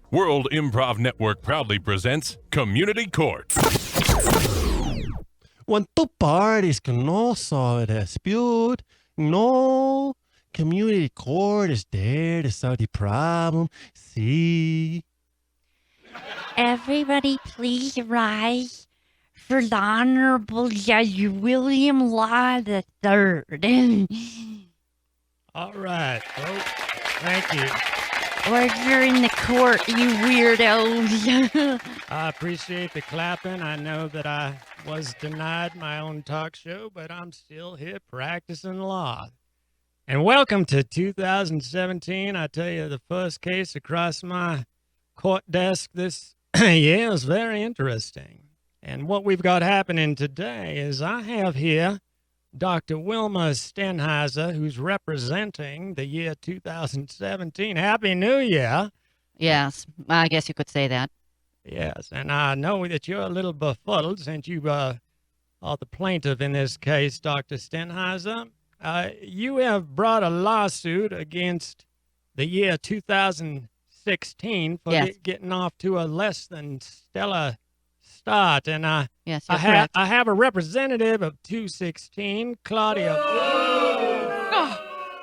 World Improv Network proudly presents Community Court. Cuántos parties que no solve the dispute. No. Community court is there to solve the problem. See? Everybody please rise for the Honorable Judge William Law III. All right, folks. Thank you. Order in the court, you weirdos. I appreciate the clapping. I know that I was denied my own talk show, but I'm still here practicing law. And welcome to 2017. I tell you, the first case across my court desk this year is very interesting. And what we've got happening today is I have here Dr. Wilma Stenheiser, who's representing the year 2017. Happy New Year. Yes, I guess you could say that. Yes, and I know that you're a little befuddled since you are the plaintiff in this case, Dr. Stenheiser. You have brought a lawsuit against the year 2016 for Yes. getting off to a less than stellar start. And Yes, you're correct. I have a representative of 216, Claudia.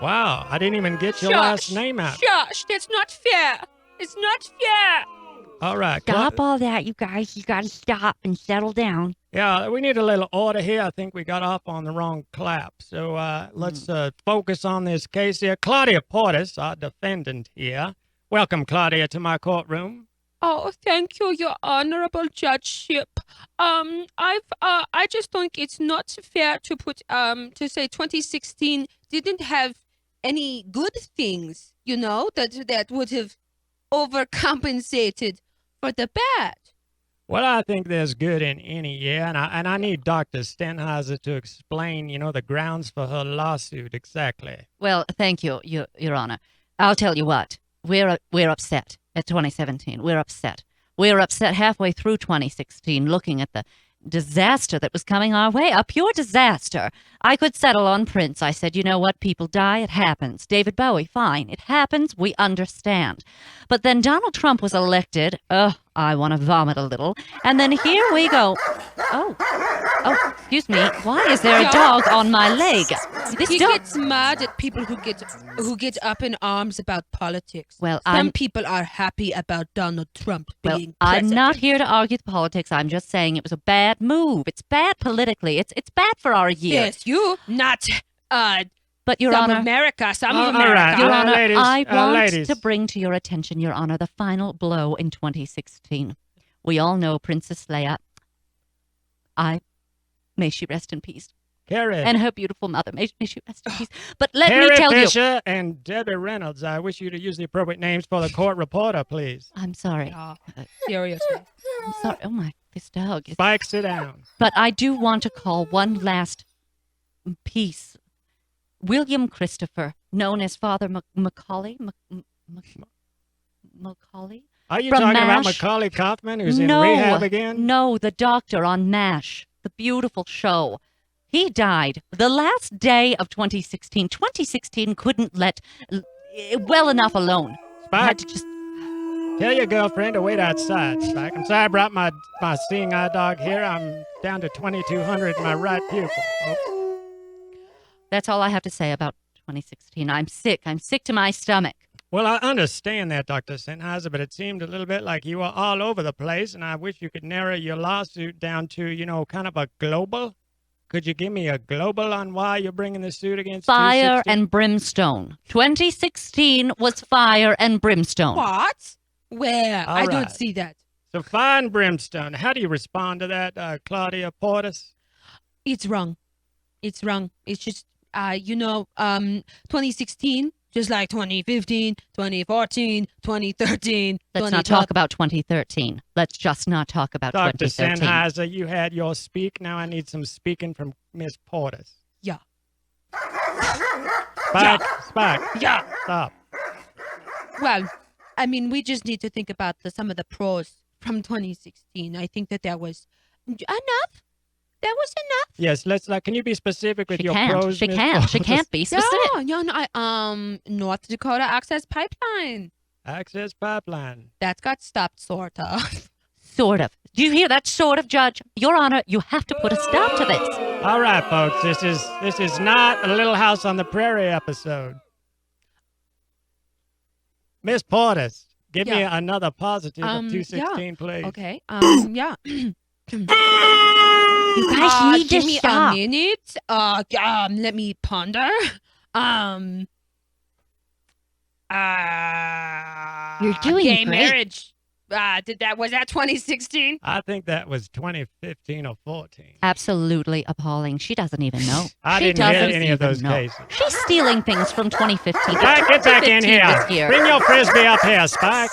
Wow, I didn't even get your last name out. Shush, that's not fair. It's not fair. All right. Stop all that, you guys. You gotta stop and settle down. Yeah, we need a little order here. I think we got off on the wrong clap. So let's focus on this case here. Claudia Portis, our defendant here. Welcome, Claudia, to my courtroom. Oh, thank you, Your Honorable Judgeship. I just think it's not fair to put to say 2016 didn't have any good things, you know, that would have overcompensated for the bad. Well, I think there's good in any year, and I need Dr. Stenheiser to explain, the grounds for her lawsuit exactly. Well, thank you, Your Honor. I'll tell you what. We're upset at 2017. We're upset. We're upset halfway through 2016, looking at the disaster that was coming our way, a pure disaster. I could settle on Prince. I said, you know what, people die, it happens. David Bowie, fine, it happens, we understand. But then Donald Trump was elected. I want to vomit a little. And then here we go. Oh, excuse me. Why is there a dog on my leg? He gets mad at people who get up in arms about politics. Well, some people are happy about Donald Trump being I'm president. not here to argue the politics. I'm just saying it was a bad move. It's bad politically. It's bad for our year. Yes, you not But Your some Honor, America, some all of America. right. Your Honor, ladies, I want ladies. to bring to your attention, Your Honor, the final blow in 2016. We all know Princess Leia. May she rest in peace. Carrie. And her beautiful mother. May she rest in peace. But let Carrie me tell you. Fisher and Debbie Reynolds. I wish you to use the appropriate names for the court reporter, please. I'm sorry. Oh, seriously. I'm sorry. Oh, my. This dog is... Spike, sit down. But I do want to call one last piece. William Christopher, known as Father Macaulay. Macaulay? Are you From talking about MASH? Macaulay Kaufman, who's in rehab again? No, the doctor on MASH, the beautiful show. He died the last day of 2016. 2016 couldn't let well enough alone. Spike, Had to just... tell your girlfriend to wait outside, Spike. I'm sorry I brought my seeing eye dog here. I'm down to 2,200 in my right pupil. Oh. That's all I have to say about 2016. I'm sick. I'm sick to my stomach. Well, I understand that, Dr. Stenheiser, but it seemed a little bit like you were all over the place, and I wish you could narrow your lawsuit down to, kind of a global. Could you give me a global on why you're bringing this suit against Fire 216? and brimstone. 2016 was fire and brimstone. What? Where? All I don't right. see that. So fire and brimstone. How do you respond to that, Claudia Portis? It's wrong. It's wrong. It's just 2016, just like 2015, 2014, 2013, Let's not talk about 2013. Let's just not talk about Dr. 2013. Sennheiser, you had your speak. Now I need some speaking from Miss Portis. Yeah. Spike. Yeah. Stop. Well, I mean, we just need to think about some of the pros from 2016. I think that was enough. That was enough. Yes, can you be specific with She your can't. pros? She Miss can't. She Portis? can't be specific. No, North Dakota Access Pipeline. Access pipeline. That's got stopped, sort of. Sort of. Do you hear that, sort of, Judge? Your Honor, you have to put a stop to this. All right, folks. This is not a Little House on the Prairie episode. Miss Portis, give me Yeah. another positive of Yeah. 216, please. Okay. Yeah. You guys need to Give me stop. a minute. Let me ponder. You're doing gay great. marriage. Was that 2016? I think that was 2015 or 14. Absolutely appalling. She doesn't even know. I She didn't hear doesn't any of even those know. cases. She's stealing things from 2015. Spike, get back in 2015 here. was Bring your frisbee up here, Spike.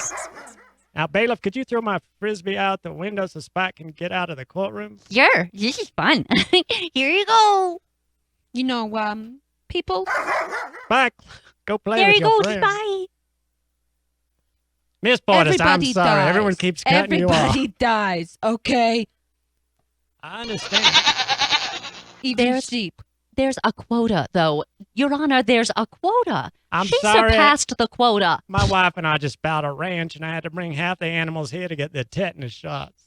Now, bailiff, could you throw my frisbee out the window so Spike can get out of the courtroom? Sure, this is fun. Here you go. You know, people. Spike, go play There with you your go. friends. Bye. Miss Portis, I'm Everybody sorry. dies. Everyone keeps cutting you off. Everybody dies. Okay. I understand. Even There's- sheep. There's a quota, though. Your Honor, there's a quota. I'm she sorry. surpassed the quota. My wife and I just bought a ranch, and I had to bring half the animals here to get their tetanus shots.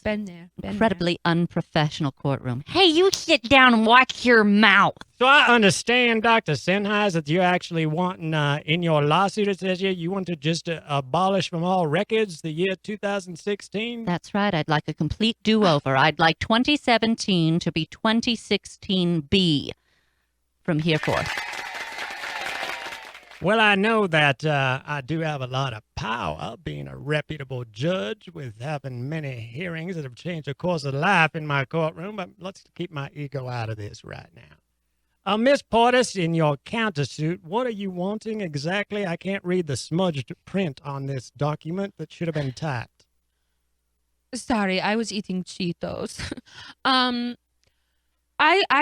Been there. Incredibly unprofessional courtroom. Hey, you sit down and watch your mouth. So I understand, Dr. Sennheiser, that you're actually wanting, in your lawsuit, it says here, you want to just abolish from all records the year 2016? That's right. I'd like a complete do-over. I'd like 2017 to be 2016B from here forth. Well, I know that I do have a lot of power being a reputable judge with having many hearings that have changed the course of life in my courtroom, but let's keep my ego out of this right now. Miss Portis, in your countersuit, what are you wanting exactly? I can't read the smudged print on this document that should have been typed. Sorry, I was eating Cheetos. I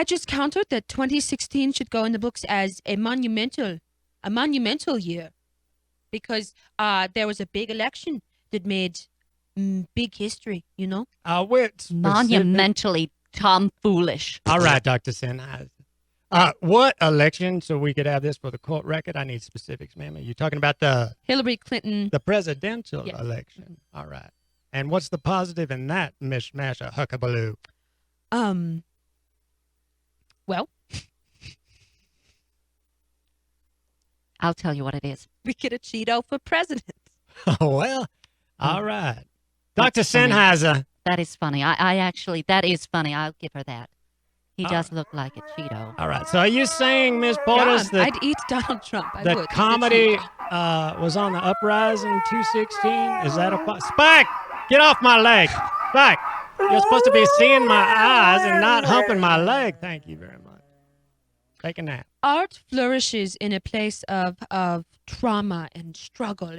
just countered that 2016 should go in the books as a monumental year, because there was a big election that made big history. You know. What specific- Monumentally tomfoolish. All right, Dr. Sennheiser. What election, so we could have this for the court record? I need specifics, ma'am. Are you talking about the Hillary Clinton. presidential Yes. election? All right. And what's the positive in that mishmash of huckabaloo? Well, I'll tell you what it is. we get a Cheeto for president. Well, all right. Dr. That's funny. Sennheiser, That is funny. I actually, that is funny. I'll give her that. He All does look like a Cheeto. all right. So are you saying, Miss Portis, Yeah, that, I'd eat Donald Trump. I that would. He's a comedy Cheeto. was on the uprise in 216? Is that Spike, get off my leg. Spike, you're supposed to be seeing my eyes and not humping my leg. Thank you very much. Take a nap. Art flourishes in a place of trauma and struggle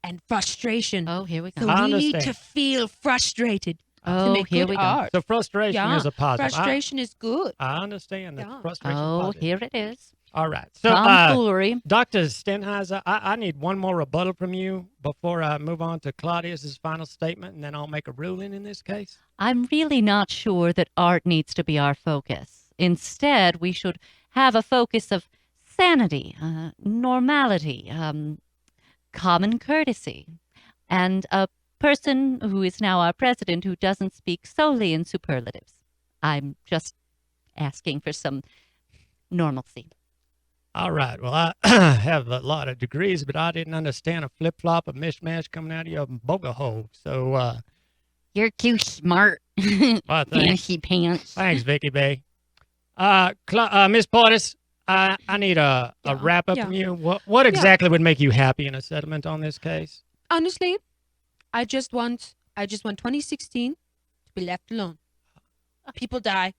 and frustration. Oh, here we So go. I we need understand. to feel frustrated to Oh, make here good we go. art. So frustration Yeah, is a positive. frustration is good. I understand that Yeah. frustration is Oh, positive. here it is. All right. So, Tomfoolery. Dr. Stenheiser, I need one more rebuttal from you before I move on to Claudius's final statement, and then I'll make a ruling in this case. I'm really not sure that art needs to be our focus. Instead, we should have a focus of sanity, normality, common courtesy, and a person who is now our president who doesn't speak solely in superlatives. I'm just asking for some normalcy. All right. Well, I have a lot of degrees, but I didn't understand a flip-flop, a mishmash coming out of your boga hole. So, You're too smart, well, thanks. fancy pants. Thanks, Vicky Bay. Miss Portis, I need a wrap-up yeah. from you. What exactly would make you happy in a settlement on this case? Honestly, I just want 2016 to be left alone. People die.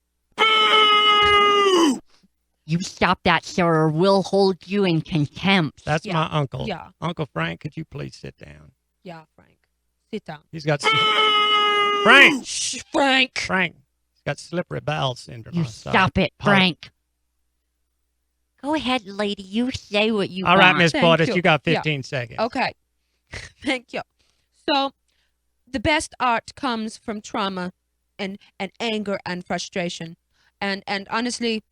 You stop that, sir, or we'll hold you in contempt. That's Yeah. my uncle. Yeah. Uncle Frank, could you please sit down? Yeah, Frank. Sit down. He's got Frank. Shh, Frank. Frank. He's got slippery bowel syndrome. You I'm sorry. stop it, Pardon. Frank. Go ahead, lady. You say what you All right, want. Miss Thank Portis, you. you got Yeah. 15 seconds. Okay. Thank you. So, the best art comes from trauma and anger and frustration. And honestly,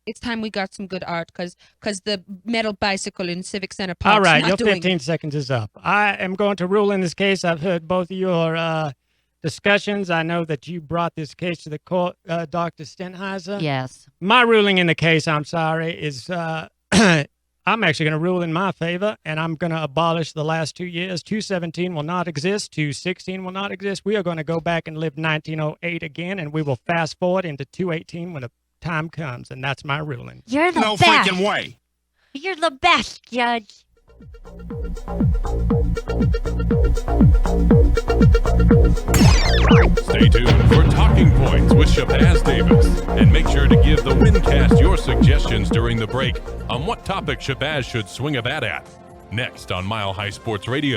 it's time we got some good art because the metal bicycle in Civic Center Park. All right, not your doing 15 seconds is up. I am going to rule in this case. I've heard both of your discussions. I know that you brought this case to the court, Dr. Stenheiser. Yes. My ruling in the case, I'm sorry, is I'm actually going to rule in my favor, and I'm going to abolish the last 2 years. 217 will not exist. 216 will not exist. We are going to go back and live 1908 again, and we will fast forward into 218 when the time comes, and that's my ruling. You're the No best. freaking way. You're the best, Judge. Stay tuned for Talking Points with Shabazz Davis. And make sure to give the Windcast your suggestions during the break on what topic Shabazz should swing a bat at. Next on Mile High Sports Radio.